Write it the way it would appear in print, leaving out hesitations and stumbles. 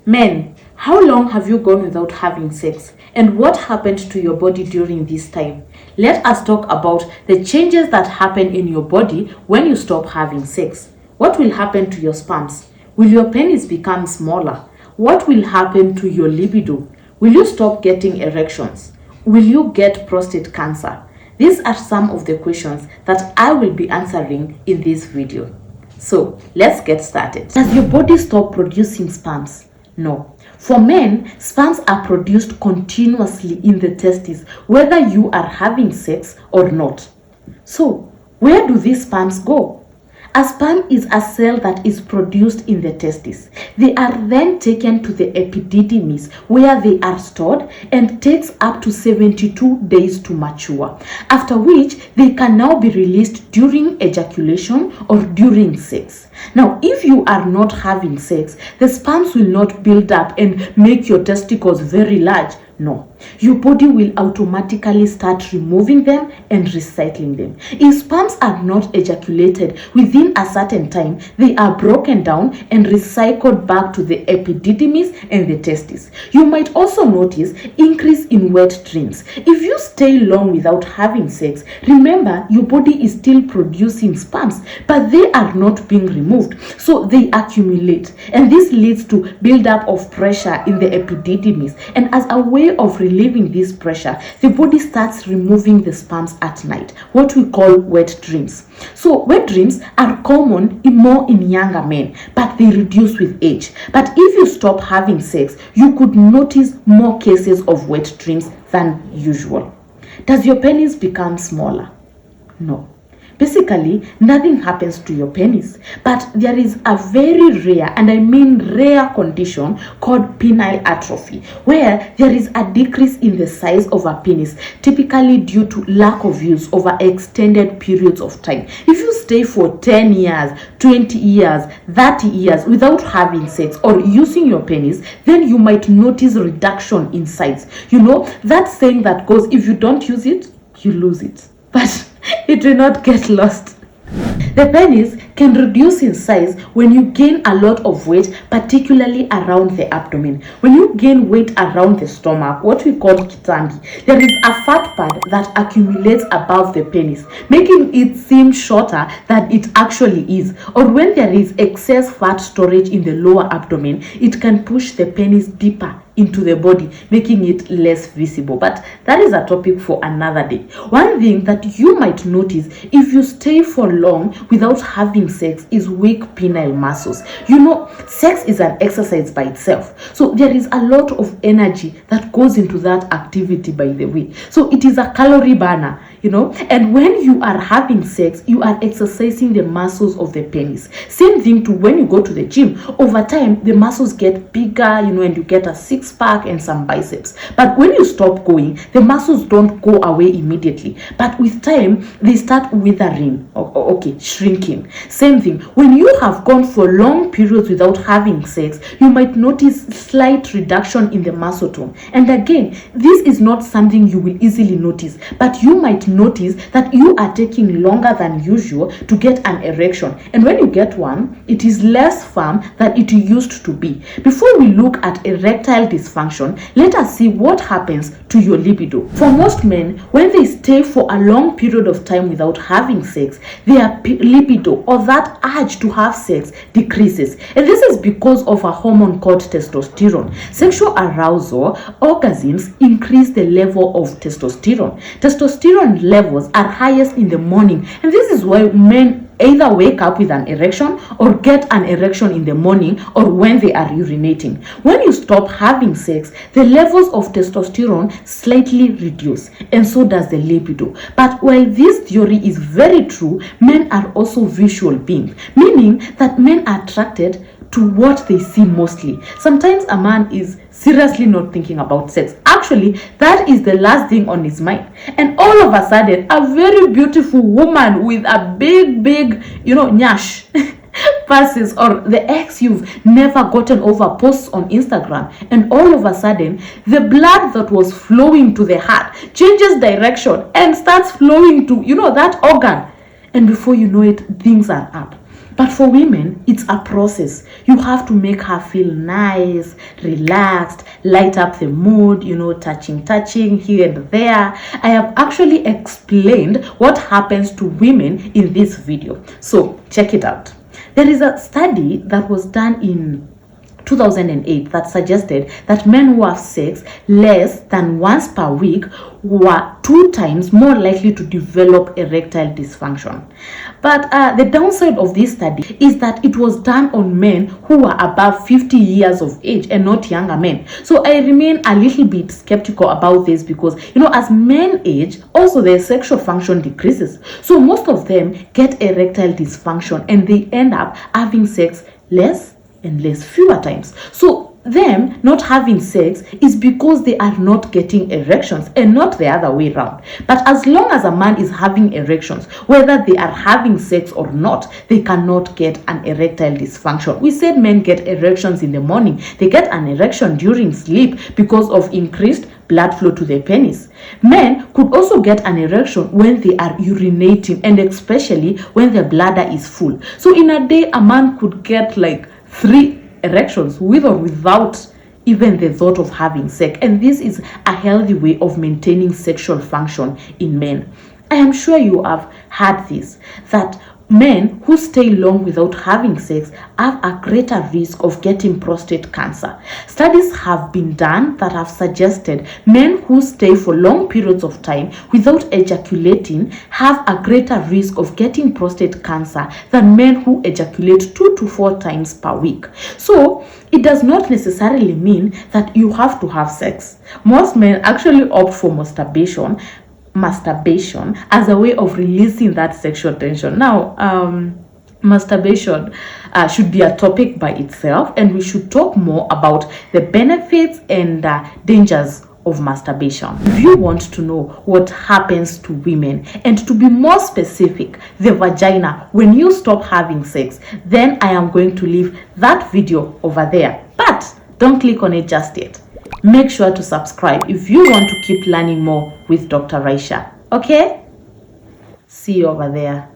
Men, how long have you gone without having sex? And what happened to your body during this time? Let us talk about the changes that happen in your body when you stop having sex. What will happen to your sperms? Will your penis become smaller? What will happen to your libido? Will you stop getting erections? Will you get prostate cancer? These are some of the questions that I will be answering in this video. So let's get started. Does your body stop producing sperms? No. For men, sperms are produced continuously in the testes, whether you are having sex or not. So, where do these sperms go? A sperm is a cell that is produced in the testes. They are then taken to the epididymis, where they are stored, and takes up to 72 days to mature, after which they can now be released during ejaculation or during sex. Now, if you are not having sex, the sperms will not build up and make your testicles very large. No, your body will automatically start removing them and recycling them. If sperms are not ejaculated within a certain time, they are broken down and recycled back to the epididymis and the testes. You might also notice increase in wet dreams. If you stay long without having sex, remember your body is still producing sperms, but they are not being removed, so they accumulate, and this leads to buildup of pressure in the epididymis, and as a way of relieving this pressure, the body starts removing the sperms at night, what we call wet dreams. So wet dreams are common more in younger men, but they reduce with age. But if you stop having sex, you could notice more cases of wet dreams than usual. Does your penis become smaller? No. Basically, nothing happens to your penis, but there is a very rare, and I mean rare, condition called penile atrophy, where there is a decrease in the size of a penis, typically due to lack of use over extended periods of time. If you stay for 10 years, 20 years, 30 years without having sex or using your penis, then you might notice reduction in size. You know, that saying that goes, if you don't use it, you lose it. But it will not get lost. The penis can reduce in size when you gain a lot of weight, particularly around the abdomen. When you gain weight around the stomach, what we call kitambi, there is a fat pad that accumulates above the penis, making it seem shorter than it actually is. Or when there is excess fat storage in the lower abdomen, it can push the penis deeper into the body, making it less visible. But that is a topic for another day. One thing that you might notice if you stay for long without having sex is weak penile muscles. You know, sex is an exercise by itself, so there is a lot of energy that goes into that activity, by the way. So it is a calorie burner, you know, and when you are having sex, you are exercising the muscles of the penis. Same thing to when you go to the gym. Over time, the muscles get bigger, you know, and you get a six-pack and some biceps. But when you stop going, the muscles don't go away immediately, but with time they start withering, shrinking. Same thing, when you have gone for long periods without having sex, you might notice slight reduction in the muscle tone. And again, this is not something you will easily notice, but you might notice that you are taking longer than usual to get an erection, and when you get one, it is less firm than it used to be. Before we look at erectile dysfunction, let us see what happens to your libido. For most men, when they stay for a long period of time without having sex, their libido, or that urge to have sex, decreases, and this is because of a hormone called testosterone. Sexual arousal, orgasms increase the level of testosterone. Testosterone levels are highest in the morning, and this is why men either wake up with an erection or get an erection in the morning or when they are urinating. When you stop having sex, the levels of testosterone slightly reduce, and so does the libido. But while this theory is very true, men are also visual beings, meaning that men are attracted to what they see mostly. Sometimes a man is seriously not thinking about sex. Actually, that is the last thing on his mind. And all of a sudden, a very beautiful woman with a big, nyash passes, or the ex you've never gotten over posts on Instagram, and all of a sudden, the blood that was flowing to the heart changes direction and starts flowing to, that organ. And before you know it, things are up. But for women, it's a process. You have to make her feel nice, relaxed, light up the mood, touching here and there. I have actually explained what happens to women in this video. So check it out. There is a study that was done in 2008 that suggested that men who have sex less than once per week were 2 times more likely to develop erectile dysfunction. But the downside of this study is that it was done on men who were above 50 years of age and not younger men. So I remain a little bit skeptical about this because, as men age, also their sexual function decreases. So most of them get erectile dysfunction and they end up having sex less and less, fewer times. So them not having sex is because they are not getting erections and not the other way around. But as long as a man is having erections, whether they are having sex or not, they cannot get an erectile dysfunction. We said men get erections in the morning. They get an erection during sleep because of increased blood flow to the penis. Men could also get an erection when they are urinating, and especially when their bladder is full. So in a day, a man could get like 3 erections with or without even the thought of having sex, and this is a healthy way of maintaining sexual function in men. I am sure you have heard this, that men who stay long without having sex have a greater risk of getting prostate cancer. Studies have been done that have suggested men who stay for long periods of time without ejaculating have a greater risk of getting prostate cancer than men who ejaculate 2 to 4 times per week. So it does not necessarily mean that you have to have sex. Most men actually opt for masturbation as a way of releasing that sexual tension. Now, masturbation should be a topic by itself, and we should talk more about the benefits and dangers of masturbation. If you want to know what happens to women, and to be more specific, the vagina, when you stop having sex, then I am going to leave that video over there. But don't click on it just yet. Make sure to subscribe if you want to keep learning more with Dr. Raisha. Okay? See you over there.